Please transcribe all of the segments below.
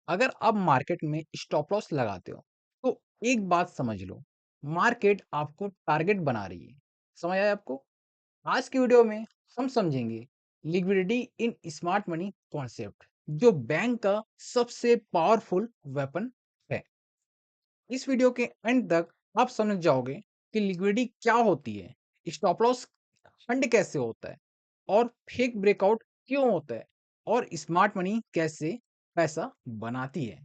अगर आप मार्केट में स्टॉप लॉस लगाते हो तो एक बात समझ लो, मार्केट आपको टारगेट बना रही है। समझ आया आपको? आज की वीडियो में हम समझेंगे लिक्विडिटी इन स्मार्ट मनी कॉन्सेप्ट, जो बैंक का सबसे पावरफुल वेपन है। इस वीडियो के एंड तक आप समझ जाओगे कि लिक्विडिटी क्या होती है, स्टॉप लॉस फंड कैसे होता है और फेक ब्रेकआउट क्यों होता है और स्मार्ट मनी कैसे पैसा बनाती है।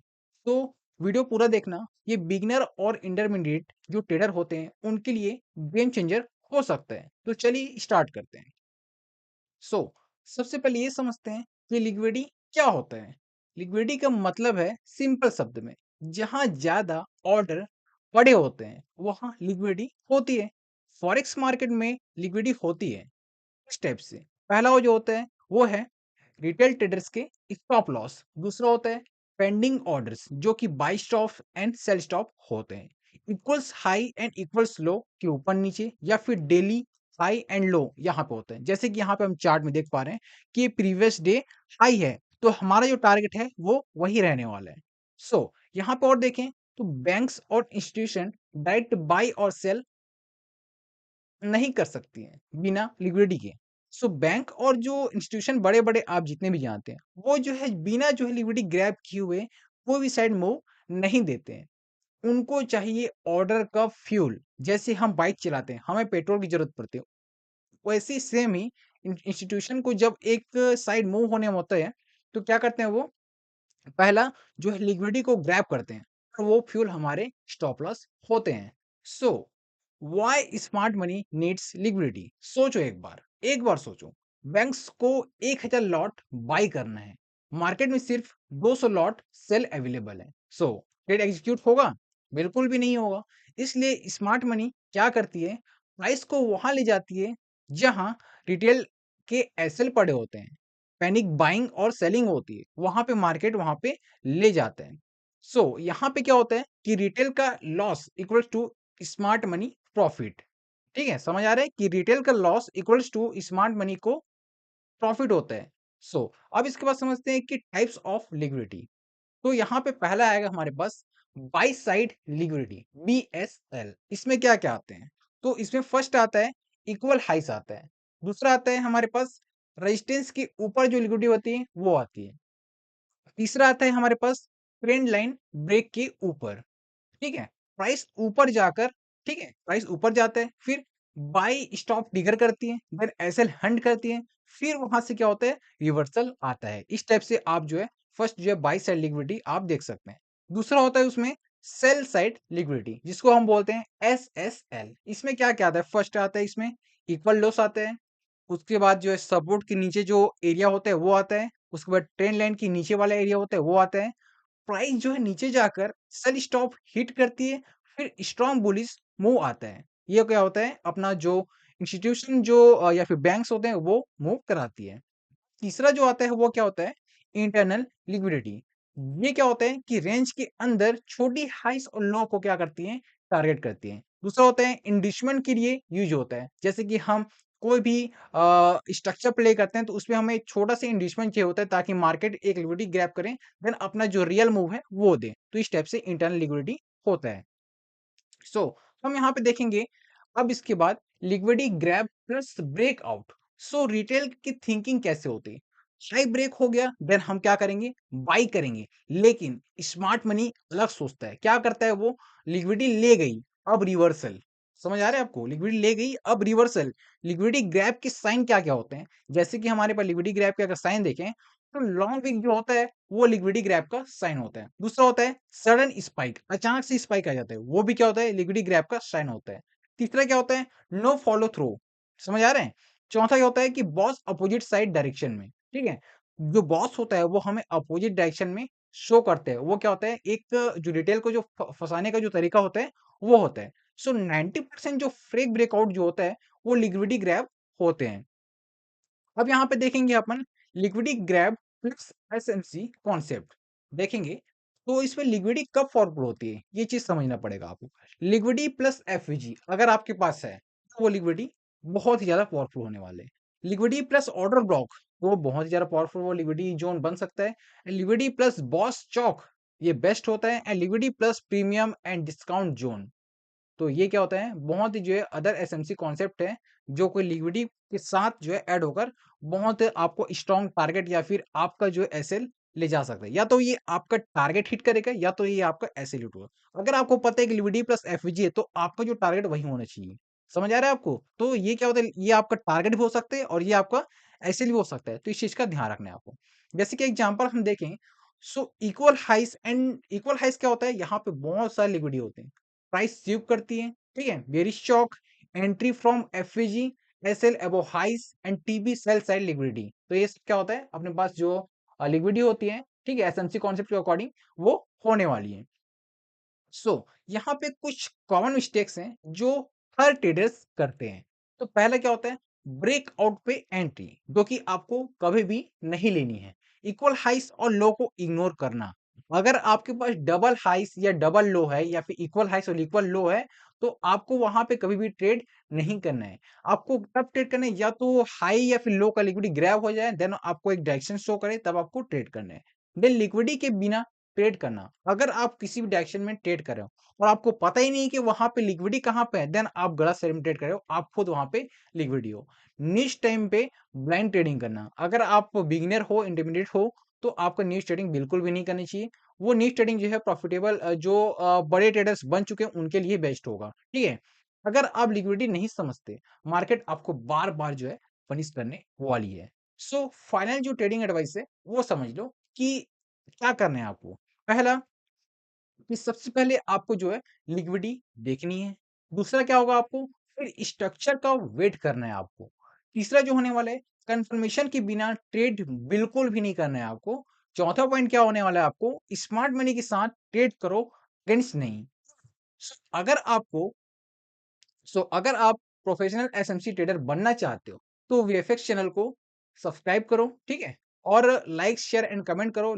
तो वीडियो पूरा देखना, ये बिगिनर और इंटरमीडिएट जो ट्रेडर होते हैं उनके लिए गेम चेंजर हो सकता है। तो चलिए स्टार्ट करते हैं। सो सबसे पहले ये समझते हैं कि लिक्विडिटी क्या होता है। लिक्विडिटी का मतलब है सिंपल शब्द में, जहां ज्यादा ऑर्डर पड़े होते हैं वहां लिक्विडिटी होती है। फॉरेक्स मार्केट में लिक्विडिटी होती है इस टाइप से। पहला वो जो होता है वो है रिटेल ट्रेडर्स के स्टॉप लॉस। दूसरा होता है पेंडिंग ऑर्डर्स, जो कि buy stop and sell stop होते हैं। Equals high and equals low के ऊपर नीचे, या फिर डेली हाई एंड लो यहाँ पे होते हैं। जैसे कि यहाँ पे हम चार्ट में देख पा रहे हैं कि प्रीवियस डे हाई है, तो हमारा जो टारगेट है वो वही रहने वाला है। सो यहाँ पे और देखें तो बैंक्स और इंस्टीट्यूशन डायरेक्ट बाई और सेल नहीं कर सकती हैं बिना लिक्विडिटी के। सो बैंक और जो इंस्टीट्यूशन बड़े-बड़े आप जितने भी जानते हैं, वो जो है बिना जो है लिक्विडिटी ग्रैब किए हुए कोई भी साइड मूव नहीं देते हैं। उनको चाहिए ऑर्डर का फ्यूल। जैसे हम बाइक चलाते हैं, हमें पेट्रोल की ज़रूरत पड़ती है। वैसे ही सेम ही इंस्टीट्यूशन को जब एक साइड मूव होने में होता है, तो क्या करते हैं वो, पहला जो है लिक्विडिटी को ग्रैब करते हैं और वो फ्यूल हमारे स्टॉप लॉस होते हैं। So why smart money needs liquidity? सोचो एक बार सोचो। बैंक्स को 1000 लॉट बाई करना है, मार्केट में सिर्फ 200 लॉट सेल अवेलेबल है। सो ट्रेड एग्जीक्यूट होगा? बिल्कुल भी नहीं होगा। इसलिए स्मार्ट मनी क्या करती है, प्राइस को वहां ले जाती है जहां रिटेल के एसएल पड़े होते हैं, पैनिक बाइंग और सेलिंग होती है, वहां पे मार्केट वहां पे ले जाते हैं। सो यहाँ पे क्या होता है कि रिटेल का loss equal to smart money profit. ठीक है, समझ आ रहा है कि रिटेल का loss equals to smart money को प्रॉफिट होता है। सो अब इसके बाद समझते हैं कि टाइप्स ऑफ लिक्विडिटी। तो यहाँ पे पहला आएगा हमारे पास बाई साइड लिक्विडिटी, बीएसएल। इसमें क्या क्या आते हैं? तो इसमें फर्स्ट आता है इक्वल हाइस आता है। दूसरा आता है हमारे पास रेजिस्टेंस के ऊपर जो लिक्विडिटी होती है वो आती है। तीसरा आता है हमारे पास ट्रेंड लाइन ब्रेक के ऊपर। ठीक है, प्राइस ऊपर जाकर, ठीक है, प्राइस ऊपर जाता है, फिर बाई स्टॉप ट्रिगर करती है, देन एसएल हंट करती है, फिर वहां से क्या होता है, रिवर्सल आता है। इस टाइप से आप जो है फर्स्ट जो है बाई साइड लिक्विडिटी आप देख सकते हैं। दूसरा होता है उसमें सेल साइड लिक्विडिटी, जिसको हम बोलते हैं एसएसएल। इसमें क्या क्या आता है? फर्स्ट आता है इसमें इक्वल लॉस आता है, उसके बाद जो है सपोर्ट के नीचे जो एरिया होता है वो आता है, उसके बाद ट्रेंड लाइन के नीचे वाला एरिया होता है वो आता है। प्राइस जो है नीचे जाकर सेल स्टॉप हिट करती है, फिर स्ट्रॉन्ग बुलिश मूव आता है। ये क्या होता है, अपना जो इंस्टीट्यूशन जो या फिर बैंक्स होते हैं वो मूव कराती है। तीसरा जो आता है वो क्या होता है, इंटरनल लिक्विडिटी। ये क्या होता है कि रेंज के अंदर छोटी हाइस और लो को क्या करती है, टारगेट करती है। दूसरा होता है इंडिशमेंट के लिए यूज होता है, जैसे कि हम कोई भी स्ट्रक्चर प्ले करते हैं तो उसमें हमें एक छोटा सा इंडिशमेंट चाहिए होता है ताकि मार्केट एक लिक्विडिटी ग्रैब करें, देन अपना जो रियल मूव है वो दे। तो इस टाइप से इंटरनल लिक्विडिटी होता है। सो हम यहाँ पे देखेंगे अब इसके बाद लिक्विडिटी ग्रैब प्लस ब्रेकआउट। सो रिटेल की थिंकिंग कैसे होती है, हाई ब्रेक हो गया देन हम क्या करेंगे, बाई करेंगे। लेकिन स्मार्ट मनी अलग सोचता है, क्या करता है वो, लिक्विडिटी ले गई अब रिवर्सल। समझ आ रहा है आपको, लिक्विडिटी ले गई अब रिवर्सल। लिक्विडिटी ग्रैब के साइन क्या क्या होते हैं, जैसे कि हमारे पास लिक्विडिटी ग्रैब के अगर साइन देखें तो लॉन्ग विक जो होता है वो लिक्विडिटी ग्रैब का साइन होता है। दूसरा होता है सडन स्पाइक, अचानक से स्पाइक आ जाता है, वो भी क्या होता है, लिक्विडिटी ग्रैब का साइन होता है। तीसरा क्या होता है, नो फॉलो थ्रू। समझ आ रहे हैं? चौथा क्या होता है कि बॉस अपोजिट साइड डायरेक्शन में, ठीक है, जो बॉस होता है वो हमें अपोजिट डायरेक्शन में शो करते हैं। वो क्या होता है, एक जो रिटेल को जो फंसाने का जो तरीका होता है वो होता है। सो 90% जो फ्रेक ब्रेकआउट जो होता है वो लिक्विडिटी ग्रैब होते हैं। अब यहाँ पे देखेंगे अपन liquidity grab plus SMC concept देखेंगे। तो इसमें लिक्विडिटी कब फॉर्मूल होती है ये चीज समझना पड़ेगा आपको। लिक्विडिटी प्लस एफवीजी अगर आपके पास है तो वो लिक्विडिटी बहुत ही ज्यादा पावरफुल होने वाले हैं। लिक्विडिटी प्लस ऑर्डर ब्लॉक वो बहुत ही ज्यादा पावरफुल वो लिक्विडिटी जोन बन सकता है। लिक्विडिटी प्लस बॉस चौक ये बेस्ट होता है and liquidity plus premium and discount zone. तो ये क्या होता है, बहुत ही जो है अदर एसएमसी कॉन्सेप्ट है, जो कोई लिक्विडिटी के साथ जो है ऐड होकर बहुत आपको स्ट्रॉन्ग टारगेट या फिर आपका जो है एसएल ले जा सकता है। या तो ये आपका टारगेट हिट करेगा या तो ये आपका एसएल हिट होगा। अगर आपको पता है कि लिक्विडिटी प्लस एफवीजी है तो आपका जो टारगेट वही होना चाहिए। समझ आ रहा है आपको? तो ये क्या होता है, ये आपका टारगेट भी हो सकता है और ये आपका एसएल भी हो सकता है। तो इस चीज़ का ध्यान रखना है आपको। जैसे कि एग्जांपल हम देखें, सो इक्वल हाइस क्या होता है, यहाँ पे बहुत सारे लिक्विडिटी होते हैं। प्राइस स्वीप करती है, ठीक है? Bearish shock, entry from FVG, SL above highs and TB sell side liquidity. तो ये सब क्या होता है, अपने पास जो लिक्विडिटी होती है, ठीक है? एसएमसी कॉन्सेप्ट के अकॉर्डिंग वो होने वाली है। यहाँ पे कुछ कॉमन मिस्टेक्स हैं जो हर ट्रेडर्स करते हैं। तो पहला क्या होता है, ब्रेकआउट पे एंट्री, जो कि आपको कभी भी नहीं लेनी है। इक्वल हाइस और लो को इग्नोर करना। अगर आपके पास डबल हाइस या डबल लो है या फिर इक्वल हाइस और इक्वल लो है, तो आपको वहां पे कभी भी ट्रेड नहीं करना है। आपको तब ट्रेड करना है या तो हाई या फिर लो का लिक्विडिटी ग्रैब हो जाए, देन आपको एक डायरेक्शन शो करे, तब आपको ट्रेड करना है। देन लिक्विडिटी के बिना ट्रेड करना। अगर आप किसी भी डायरेक्शन में ट्रेड कर रहे हो और आपको पता ही नहीं कि वहां पे लिक्विडिटी कहाँ पे है, देन आप गलत सेल में ट्रेड कर रहे हो, आप खुद वहां पे लिक्विडिटी हो। निच टाइम पे ब्लाइंड ट्रेडिंग करना। अगर आप बिगिनर हो, इंटरमीडिएट हो, तो आपका निच ट्रेडिंग बिल्कुल भी नहीं करनी चाहिए। वो निच ट्रेडिंग जो है प्रॉफिटेबल जो बड़े ट्रेडर्स बन चुके हैं उनके लिए बेस्ट होगा, ठीक है? अगर आप लिक्विडिटी नहीं समझते, मार्केट आपको बार बार जो है पनिश करने वाली है। सो फाइनल जो ट्रेडिंग एडवाइस है वो समझ लो कि क्या करना है आपको। पहला, कि सबसे पहले आपको जो है लिक्विडिटी देखनी है। दूसरा क्या होगा, आपको फिर स्ट्रक्चर का वेट करना है आपको। तीसरा जो होने वाला है, कंफर्मेशन के बिना ट्रेड बिल्कुल भी नहीं करना है आपको। चौथा पॉइंट क्या होने वाला है, आपको स्मार्ट मनी के साथ ट्रेड करो, अगेंस्ट नहीं। सो अगर आपको अगर आप प्रोफेशनल एसएमसी ट्रेडर बनना चाहते हो, तो वीएफएक्स चैनल को सब्सक्राइब करो, ठीक है? और लाइक, शेयर एंड कमेंट करो।